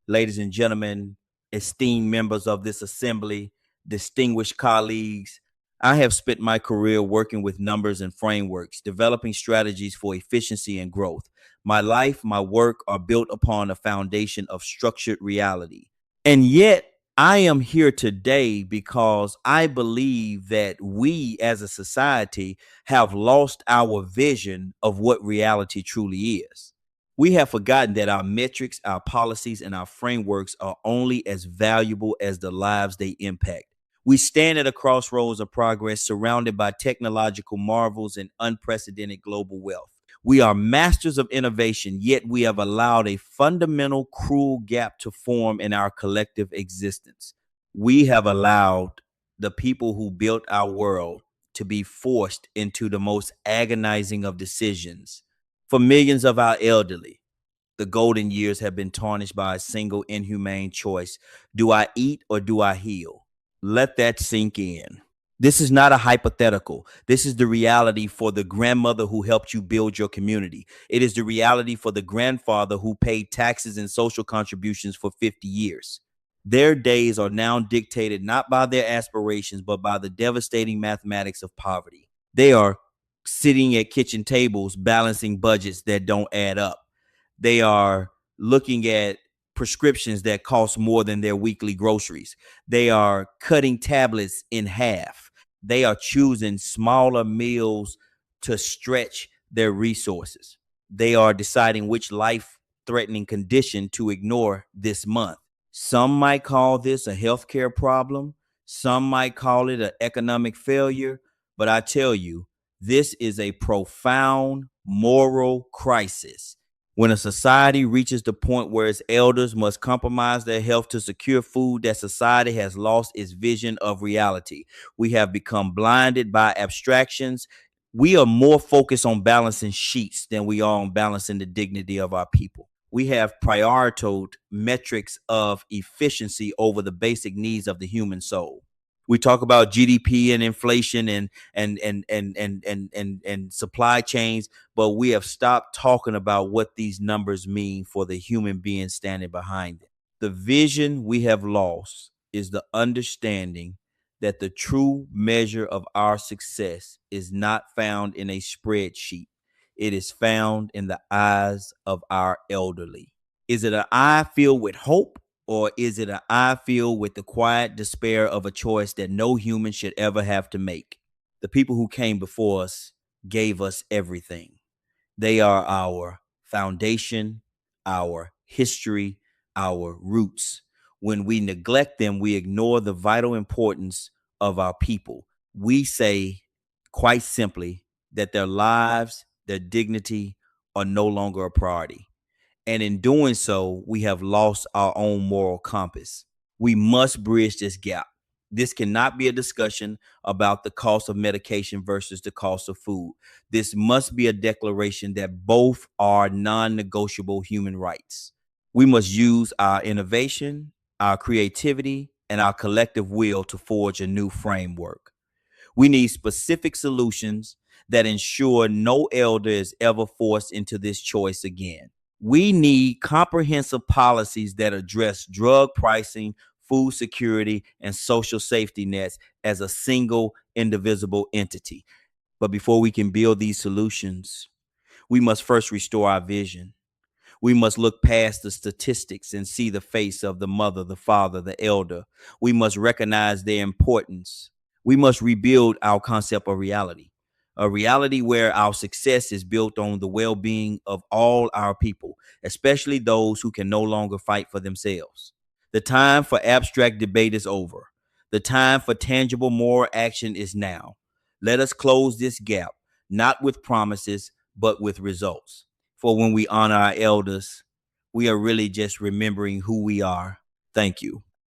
ladies and gentlemen, esteemed members of this assembly, distinguished colleagues. I have spent my career working with numbers and frameworks, developing strategies for efficiency and growth. My life, my work are built upon a foundation of structured reality. And yet, I am here today because I believe that we as a society have lost our vision of what reality truly is. We have forgotten that our metrics, our policies, and our frameworks are only as valuable as the lives they impact. We stand at a crossroads of progress surrounded by technological marvels and unprecedented global wealth. We are masters of innovation, yet we have allowed a fundamental, cruel gap to form in our collective existence. We have allowed the people who built our world to be forced into the most agonizing of decisions. For millions of our elderly, the golden years have been tarnished by a single inhumane choice. Do I eat or do I heal? Let that sink in. This is not a hypothetical. This is the reality for the grandmother who helped you build your community. It is the reality for the grandfather who paid taxes and social contributions for 50 years. Their days are now dictated not by their aspirations, but by the devastating mathematics of poverty. They are sitting at kitchen tables balancing budgets that don't add up. They are looking at prescriptions that cost more than their weekly groceries. They are cutting tablets in half. They are choosing smaller meals to stretch their resources. They are deciding which life threatening condition to ignore this month. Some might call this a healthcare problem. Some might call it an economic failure. But I tell you, this is a profound moral crisis. When a society reaches the point where its elders must compromise their health to secure food, that society has lost its vision of reality. We have become blinded by abstractions. We are more focused on balancing sheets than we are on balancing the dignity of our people. We have prioritized metrics of efficiency over the basic needs of the human soul. We talk about GDP and inflation and supply chains, but we have stopped talking about what these numbers mean for the human being standing behind it. The vision we have lost is the understanding that the true measure of our success is not found in a spreadsheet. It is found in the eyes of our elderly. Is it an eye filled with hope? Or is it an eye filled with the quiet despair of a choice that no human should ever have to make? The people who came before us gave us everything. They are our foundation, our history, our roots. When we neglect them, we ignore the vital importance of our people. We say, quite simply, that their lives, their dignity are no longer a priority. And in doing so, we have lost our own moral compass. We must bridge this gap. This cannot be a discussion about the cost of medication versus the cost of food. This must be a declaration that both are non negotiable human rights. We must use our innovation, our creativity, and our collective will to forge a new framework. We need specific solutions that ensure no elder is ever forced into this choice again. We need comprehensive policies that address drug pricing, food security, and social safety nets as a single indivisible entity. But before we can build these solutions, we must first restore our vision. We must look past the statistics and see the face of the mother, the father, the elder. We must recognize their importance. We must rebuild our concept of reality, a reality where our success is built on the well being of all our people, especially those who can no longer fight for themselves. The time for abstract debate is over. The time for tangible moral action is now. Let us close this gap, not with promises, but with results. For when we honor our elders, we are really just remembering who we are. Thank you.